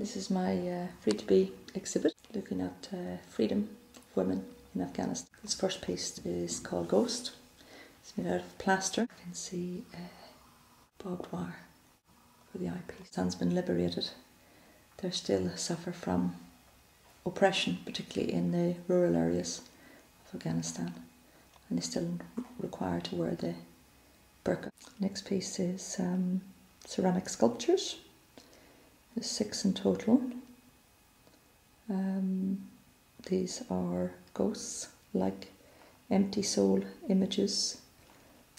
This is my free-to-be exhibit looking at freedom of women in Afghanistan. This first piece is called Ghost. It's made out of plaster. You can see barbed wire for the eyepiece. Pakistan's been liberated. They still suffer from oppression, particularly in the rural areas of Afghanistan, and they still require to wear the burqa. Next piece is ceramic sculptures. There's 6 in total. These are ghosts, like empty soul images,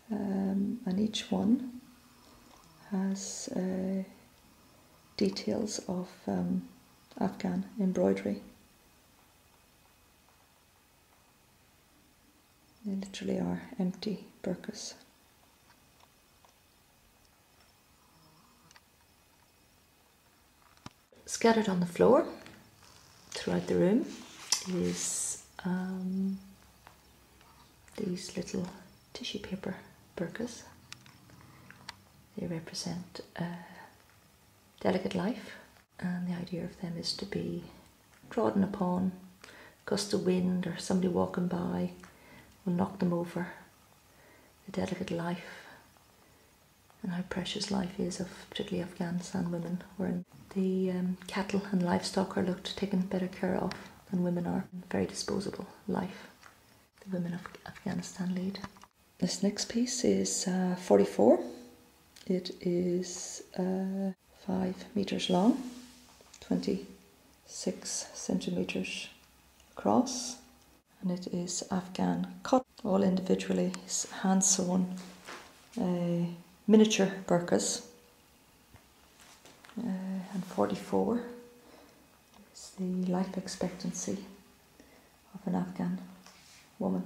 and each one has details of Afghan embroidery. They literally are empty burqas. Scattered on the floor throughout the room is these little tissue paper burqas. They represent delicate life, and the idea of them is to be trodden upon. Gust of wind or somebody walking by will knock them over. The delicate life and how precious life is of particularly Afghanistan women, where the cattle and livestock are taken better care of than women are. Very disposable life the women of Afghanistan lead. This next piece is 44. It is 5 meters long, 26 centimeters across, and it is Afghan cut, all individually hand sewn miniature burqas. And 44 is the life expectancy of an Afghan woman.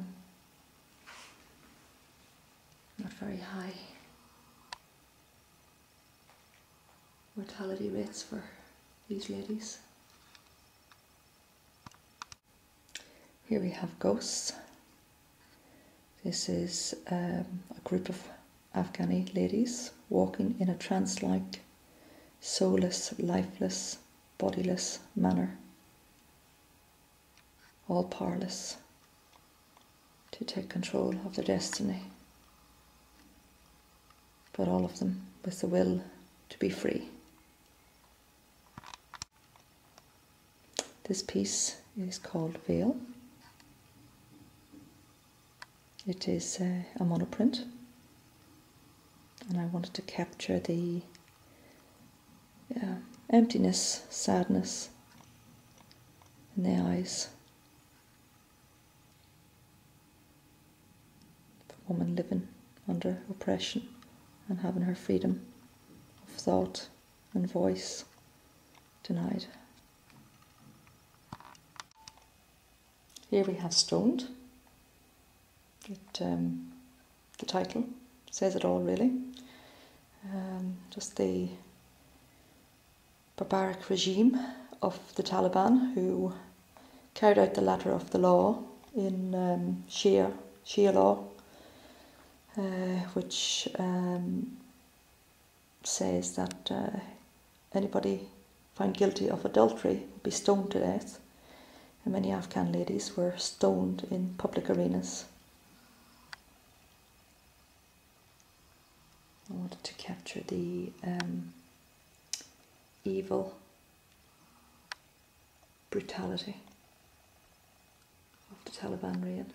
Not very high mortality rates for these ladies. Here we have ghosts. This is a group of Afghani ladies walking in a trance-like, soulless, lifeless, bodiless manner, all powerless to take control of their destiny, but all of them with the will to be free. This piece is called Veil. It is a monoprint, and I wanted to capture the emptiness, sadness in the eyes of a woman living under oppression and having her freedom of thought and voice denied. Here we have Stoned. The title says it all, really. Just the barbaric regime of the Taliban, who carried out the letter of the law in Shia law, which says that anybody found guilty of adultery would be stoned to death, and many Afghan ladies were stoned in public arenas. I wanted to capture the evil brutality of the Taliban reign,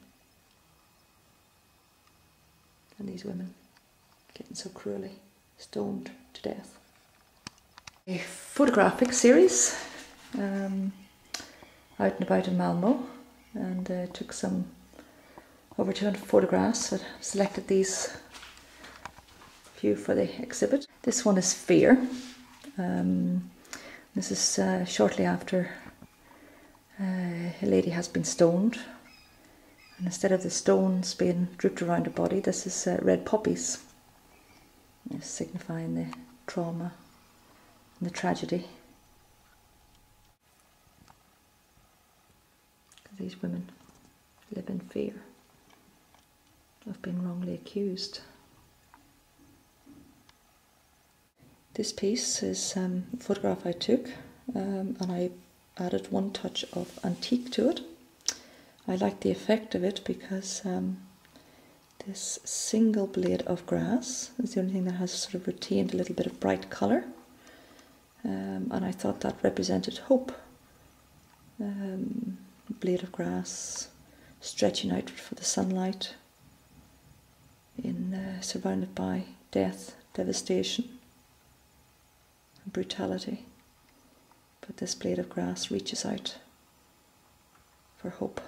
and these women getting so cruelly stoned to death. A photographic series out and about in Malmo, and took some over 200 photographs. I selected these few for the exhibit. This one is Fear. This is shortly after a lady has been stoned, and instead of the stones being drooped around her body, this is red poppies, signifying the trauma and the tragedy. These women live in fear of being wrongly accused. This piece is a photograph I took and I added one touch of antique to it. I like the effect of it because this single blade of grass is the only thing that has sort of retained a little bit of bright colour, and I thought that represented hope. Blade of grass stretching out for the sunlight, surrounded by death, devastation, and brutality. But this blade of grass reaches out for hope.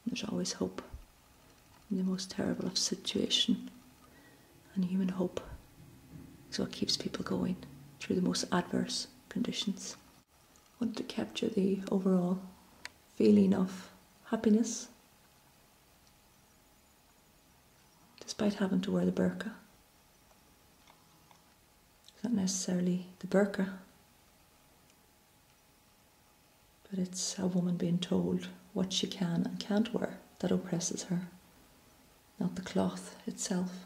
There's always hope in the most terrible of situation, and human hope is what keeps people going through the most adverse conditions. I wanted to capture the overall feeling of happiness despite having to wear the burqa. It's not necessarily the burqa, but it's a woman being told what she can and can't wear that oppresses her, not the cloth itself.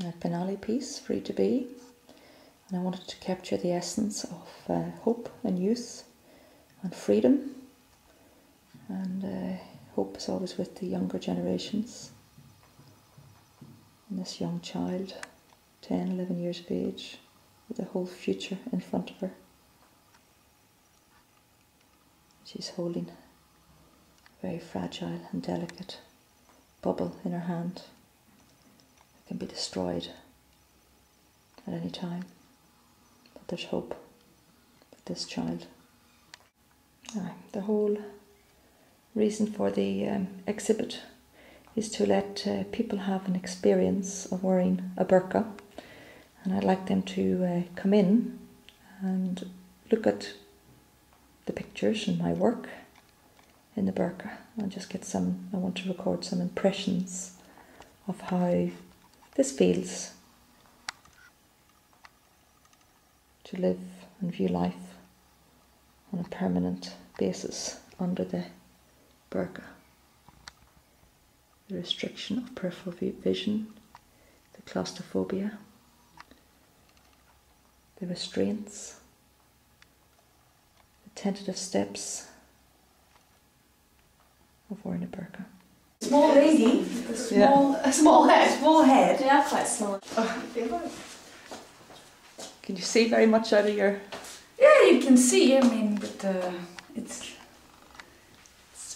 A finale piece, Free to Be, and I wanted to capture the essence of hope and youth and freedom, and hope is always with the younger generations. And this young child, 10, 11 years of age, with a whole future in front of her. She's holding a very fragile and delicate bubble in her hand that can be destroyed at any time. But there's hope with this child. The whole reason for the exhibit is to let people have an experience of wearing a burqa, and I'd like them to come in and look at the pictures and my work in the burqa and just get I want to record some impressions of how this feels to live and view life on a permanent basis under the burqa. The restriction of peripheral vision, the claustrophobia, the restraints, the tentative steps of wearing a burqa. Small lady, a small head. Yeah, quite small. Can you see very much out of your... Yeah, you can see, I mean, but it's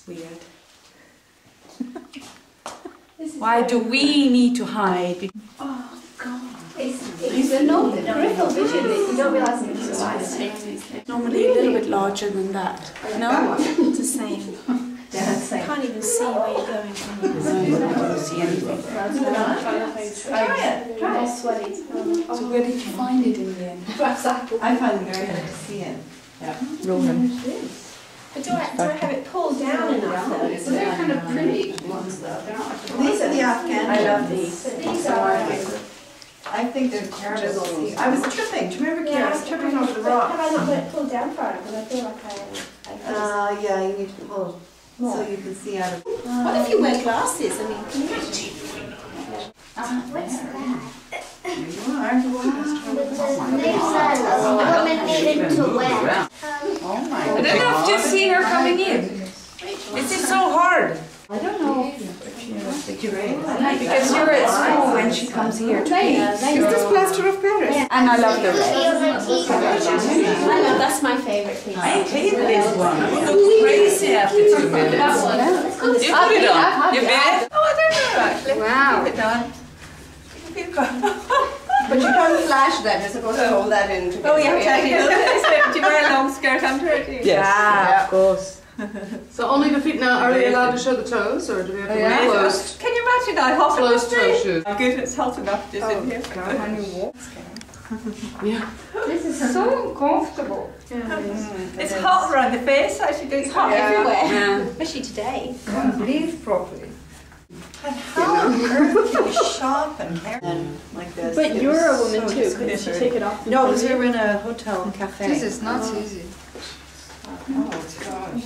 weird. Why do we need to hide? Oh, God. It's a normal peripheral vision that you don't realise it's Normally a little bit larger than that. No, it's the same. Yeah, it's You can't even see where you're going from. I don't see anything. Try it. Try it. Sweaty. So where did you find it in the end? I find it very hard to see it. Yeah. Ronan. But do I have it pulled down enough though? So they're kind of pretty ones though. They're not these are the Afghan. I love these. But these are... I think they're terrible to see. I was tripping. Do you remember, Kira? I was tripping over the rock. Have I not got it pulled down far enough? Because I feel like Yeah, you need to pull so you can see out of. what if you wear glasses? I mean, can you imagine? What's that? There you are. Women needed to wear. Oh my I don't know if you've seen her coming in. Is it so hard? I don't know if you're able. Because you're at school when she comes here to eat. Is this plaster of Paris? And I love the red. I know, that's my favourite piece. I hate this one. I go crazy after 2 minutes. You put it on. You bet. Oh, I don't know actually. Wow. Keep it on. But you can't flash that. You're supposed to hold that in. Oh, you have to actually do you wear a long skirt under it? Yes, Yeah. of course. So only the feet now, are they allowed to show the toes or do we have to wear closed? Can you imagine that hot on the Closed toe street? shoes. Good, it's hot enough just in here. Can you walk? Yeah. This is so uncomfortable. It's hot around the face actually. It's hot Everywhere. Yeah. Especially today. Can't breathe properly. And how on earth do you shop and hair like this? But It you're a was woman so too, couldn't you take it off? No, because we were in a hotel cafe. This is not easy. Oh, gosh.